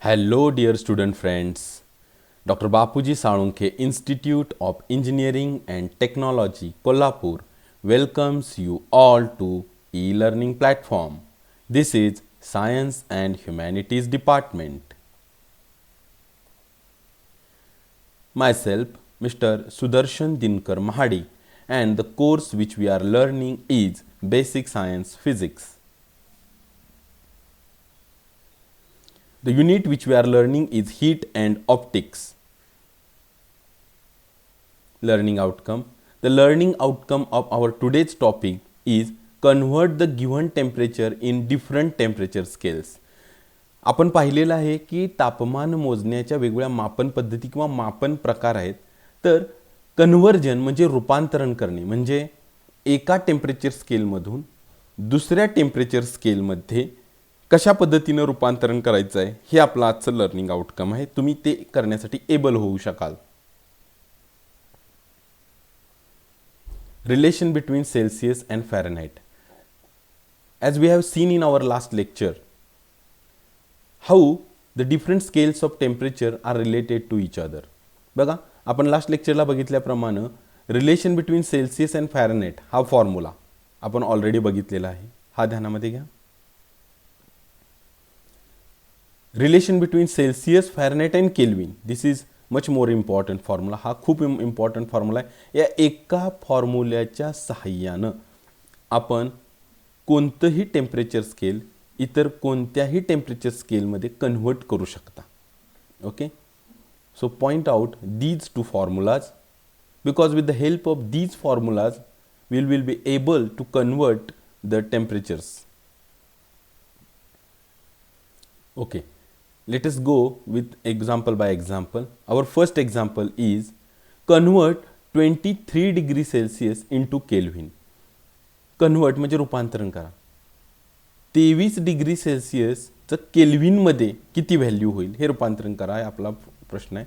Hello, dear student friends. Dr. Bapuji Salunke Institute of Engineering and Technology, Kolhapur, welcomes you all to e-learning platform. This is Science and Humanities Department. Myself, Mr. Sudarshan Dinkar Mahadi, and the course which we are learning is Basic Science Physics. The unit which we are learning is Heat and Optics. Learning outcome. The learning outcome of our today's topic is convert the given temperature in different temperature scales. आपण पाहिलेलं आहे की तापमान मोजण्याच्या वेगवेगळ्या मापन पद्धती किंवा मापन प्रकार आहेत. तर कन्व्हर्जन म्हणजे रूपांतरण करणे, म्हणजे एका टेम्परेचर स्केलमधून दुसऱ्या टेम्परेचर स्केलमध्ये कशा पद्धतीने रूपांतरण करायचं आहे हे आपलं आजचं लर्निंग आउटकम आहे. तुम्ही ते करण्यासाठी एबल होऊ शकाल. Relation between Celsius and Fahrenheit. As we have seen in our last lecture, how the different scales of temperature are related to each other. बघा, आपण लास्ट लेक्चरला बघितल्याप्रमाणे relation between Celsius and Fahrenheit हा formula आपण already बघितलेला आहे. हा ध्यानामध्ये घ्या. Relation between Celsius, Fahrenheit and Kelvin, this is much more important formula. हा खूप इम्पॉर्टंट फॉर्म्युला आहे. या एका फॉर्म्युल्याच्या सहाय्यानं आपण कोणतंही टेम्परेचर स्केल इतर कोणत्याही टेम्परेचर स्केलमध्ये कन्व्हर्ट करू शकता. Okay, so point out these two formulas because with the help of these formulas will be able to convert the temperatures. Okay, let us go with example by example. Our first example is convert 23 degree Celsius into Kelvin. Convert म्हणजे रूपांतरण करा. 23 degree सेल्सियसचं केल्विनमध्ये किती value होईल हे रूपांतरण करा, हा आपला प्रश्न आहे.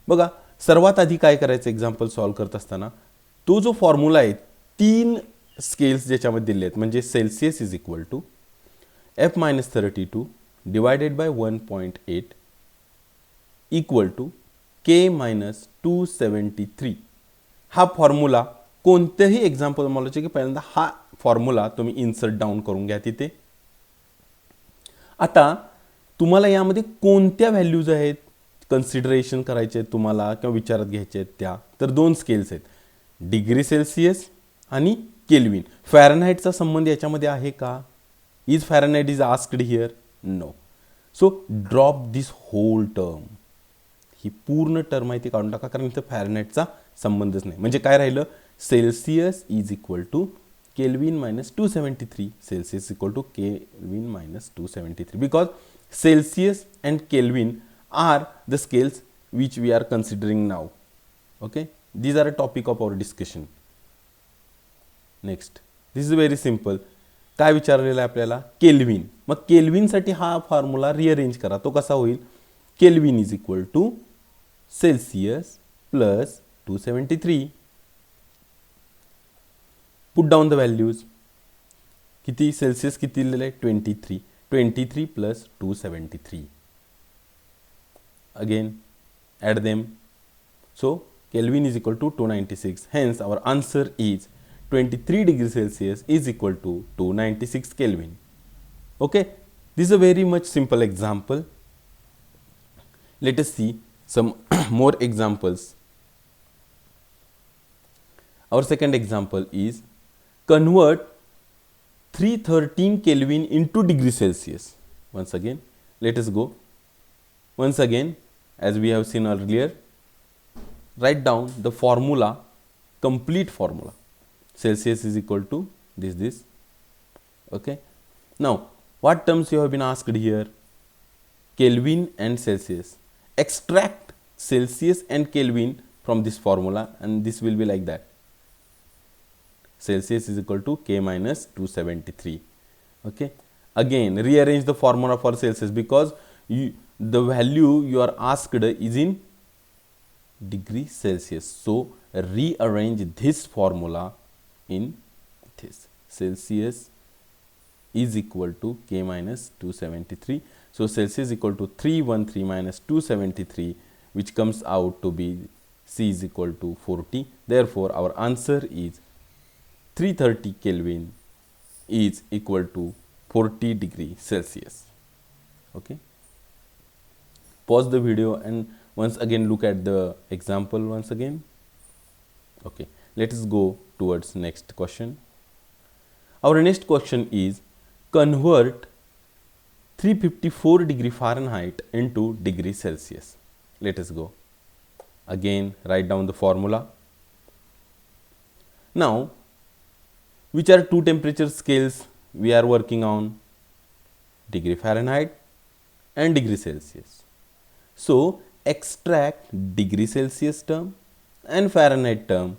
बघा, सर्वात आधी काय करायचं एक्झाम्पल सॉल्व करत असताना तो जो फॉर्म्युला आहे 3 स्केल्स ज्याच्यामध्ये दिले आहेत, म्हणजे Celsius is equal to F-32 divided by 1.8 equal to K-273. हा फॉर्म्युला कोणत्याही एक्झाम्पल मला की पहिल्यांदा हा फॉर्म्युला तुम्ही इन्सर्ट डाऊन करून घ्या तिथे. आता तुम्हाला यामध्ये कोणत्या व्हॅल्यूज आहेत कन्सिडरेशन करायचे आहेत तुम्हाला किंवा विचारात घ्यायचे आहेत त्या, तर 2 स्केल्स आहेत, डिग्री सेल्सियस आणि केल्विन. फॅरनहाइटचा संबंध याच्यामध्ये आहे का? Is Fahrenheit is asked here? No. So drop this whole term. ही पूर्ण टर्म आहे ती काढून टाका, कारण इथं फॅरनहाइटचा संबंधच नाही. म्हणजे काय राहिलं? Celsius is equal to Kelvin minus 273. Celsius equal to Kelvin minus 273 because Celsius and Kelvin are the scales which we are considering now. Okay, these are a topic of our discussion. Next, this is very simple. काय विचारलेलं आहे आपल्याला? Kelvin. मग केल्विनसाठी हा formula rearrange करा. तो कसा होईल? Kelvin is equal to Celsius plus 273. Put down the values. किती? सेल्सियस किती दिलेलं आहे? 23. 23 plus 273. Again add them. So Kelvin is equal to 296. Hence our answer is 23 degree Celsius is equal to 296 Kelvin. Okay, this is a very much simple example. Let us see some more examples. Our second example is convert 313 Kelvin into degree Celsius. Once again, let us go. Once again, as we have seen earlier, write down the formula, complete formula. Celsius is equal to this. Okay, now what terms you have been asked here? Kelvin and Celsius. Extract Celsius and Kelvin from this formula and this will be like that. Celsius is equal to K minus 273. Okay, again rearrange the formula for Celsius because the value you are asked is in degree Celsius. So rearrange this formula in this. Celsius is equal to K minus 273. So Celsius is equal to 313 minus 273, which comes out to be C is equal to 40. Therefore, our answer is 330 Kelvin is equal to 40 degrees Celsius. Okay. Pause the video and once again look at the example once again. Okay. Let us go towards next question. Our next question is convert 354 degree Fahrenheit into degree Celsius. Let us go. Again, write down the formula. Now, which are two temperature scales we are working on? Degree Fahrenheit and degree Celsius. So, extract degree Celsius term and Fahrenheit term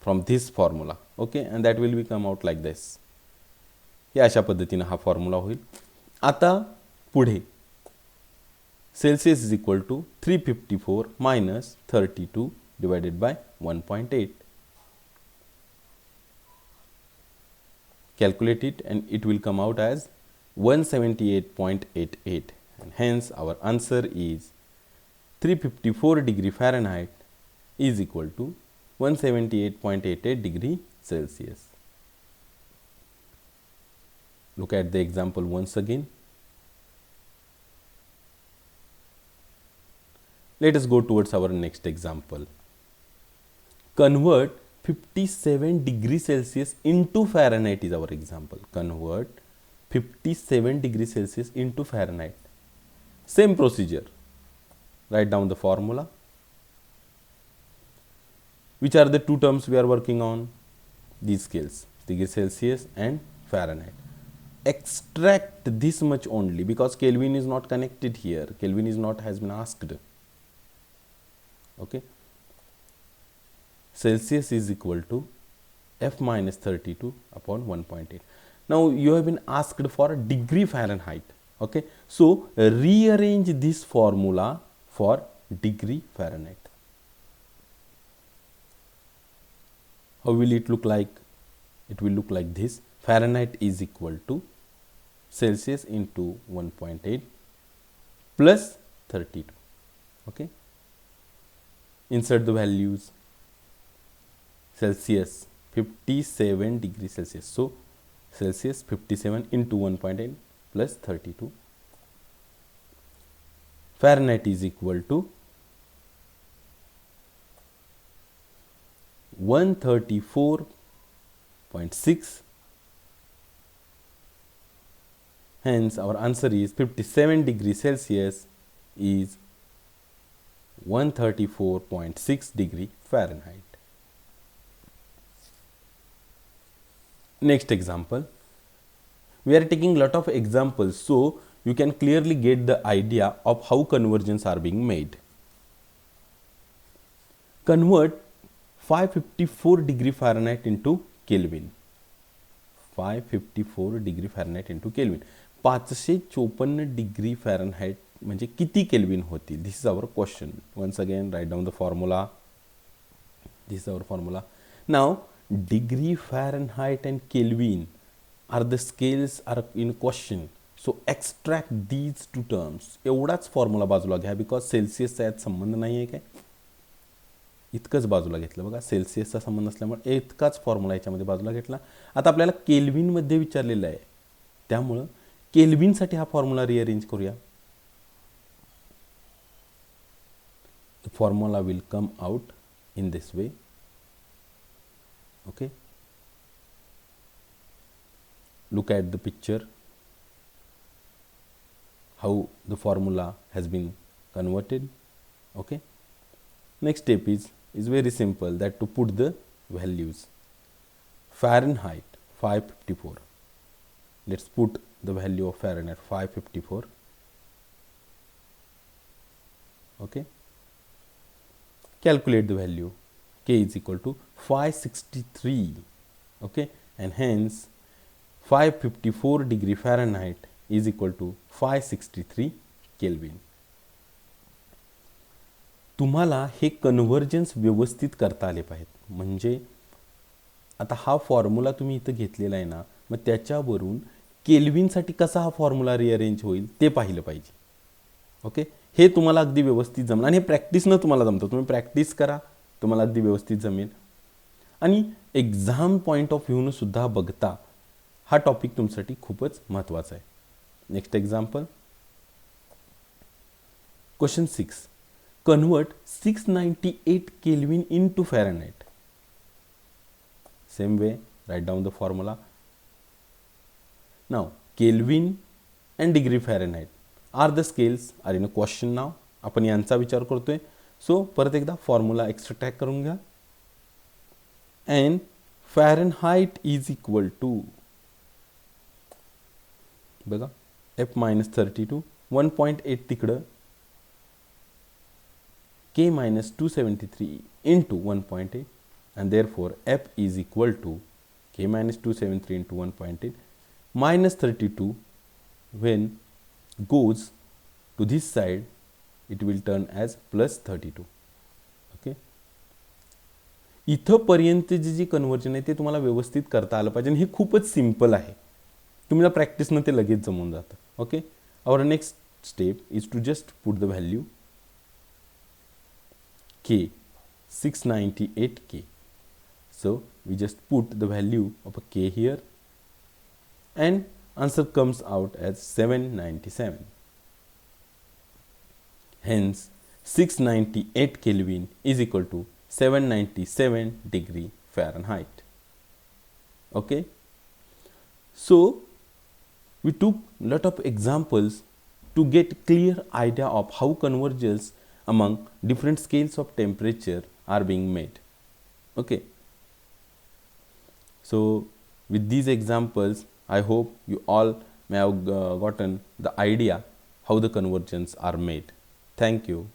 from this formula. Okay, and that will become out like this. या अशा पद्धतीने हा formula होईल. आता पुढे Celsius is equal to 354 minus 32 divided by 1.8. Calculate it and it will come out as 178.88 and hence our answer is 354 degree Fahrenheit is equal to 178.88 degree Celsius. Look at the example once again. Let us go towards our next example. Convert 57 degrees Celsius into Fahrenheit is our example. Convert 57 degrees Celsius into Fahrenheit. Same procedure. Write down the formula. Which are the two terms we are working on? These scales, degree Celsius and Fahrenheit. Extract this much only because Kelvin is not connected here. Kelvin is not has been asked. Okay. Celsius is equal to F minus 32 upon 1.8. Now you have been asked for a degree Fahrenheit. Okay. So rearrange this formula for degree Fahrenheit. How will it look like? It will look like this. Fahrenheit is equal to Celsius into 1.8 plus 32. Okay. Insert the values. Celsius 57 degrees Celsius. So Celsius 57 into 1.8 plus 32. Fahrenheit is equal to 134.6. Hence, our answer is 57 degrees Celsius is 134.6 degree Fahrenheit. Next example. We are taking lot of examples so you can clearly get the idea of how conversions are being made. Convert 554 degree Fahrenheit into Kelvin. 554 degree Fahrenheit into Kelvin. 554 degree Fahrenheit म्हणजे किती Kelvin होतील? This is our question. Once again write down the formula. This is our formula. Now degree Fahrenheit and Kelvin are the scales are in question. So extract these two terms. एवढाच formula बाजूला घ्या because सेल्सियसचा यात संबंध नाही आहे. काय इतकंच बाजूला घेतलं बघा. सेल्सियसचा संबंध असल्यामुळे इतकाच फॉर्म्युला याच्यामध्ये बाजूला घेतला. आता आपल्याला केल्विनमध्ये विचारलेलं आहे त्यामुळं केल्विनसाठी हा फॉर्म्युला रिअरेंज करूया. The formula will come out in this way. Okay. Look at the picture. How the formula has been converted. Okay. Next step is very simple, that to put the values. Fahrenheit 554. Let's put the value of Fahrenheit 554. Okay. Calculate the value. K is equal to 563. Okay. And hence 554 degree Fahrenheit is equal to 563 Kelvin. तुम्हाला हे convergence व्यवस्थित करता आले पाहिजेत. म्हणजे आता हा formula तुम्ही इथं घेतलेला आहे ना, मग त्याच्यावरून केल्विनसाठी कसा हा फॉर्म्युला रिअरेंज होईल ते पाहिलं पाहिजे. ओके, हे तुम्हाला अगदी व्यवस्थित जमलं आणि हे प्रॅक्टिसनं तुम्हाला जमतं. तुम्ही प्रॅक्टिस करा, तुम्हाला अगदी व्यवस्थित जमेल. आणि एक्झाम पॉईंट ऑफ व्ह्यूनं सुद्धा बघता हा टॉपिक तुमच्यासाठी खूपच महत्त्वाचा आहे. Next example, question 6. Convert 698 Kelvin into Fahrenheit. Same way, write down the formula. Now, Kelvin and degree Fahrenheit are the scales are in a question now. आपण यांचा विचार करतोय. सो परत एकदा फॉर्म्युला एक्स्ट्रॅक्ट करून घ्या. and Fahrenheit is equal to, बघा, F-32 1.8 तिकडं K minus 273 into 1.8 and therefore F is equal to K minus 273 into 1.8 minus 32. When goes to this side it will turn as plus 32. Okay, इथंपर्यंतची ji conversion आहे ते तुम्हाला व्यवस्थित करता आलं पाहिजे. हे खूपच सिम्पल आहे, तुम्हाला प्रॅक्टिसनं ते लगेच जमून जातं. Okay, our next step is to just put the value K, 698 K. So we just put the value of a K here and answer comes out as 797. Hence 698 Kelvin is equal to 797 degree Fahrenheit. Okay, so we took lot of examples to get clear idea of how convergence among different scales of temperature are being made. Okay, so with these examples I hope you all may have gotten the idea how the convergence are made. Thank you.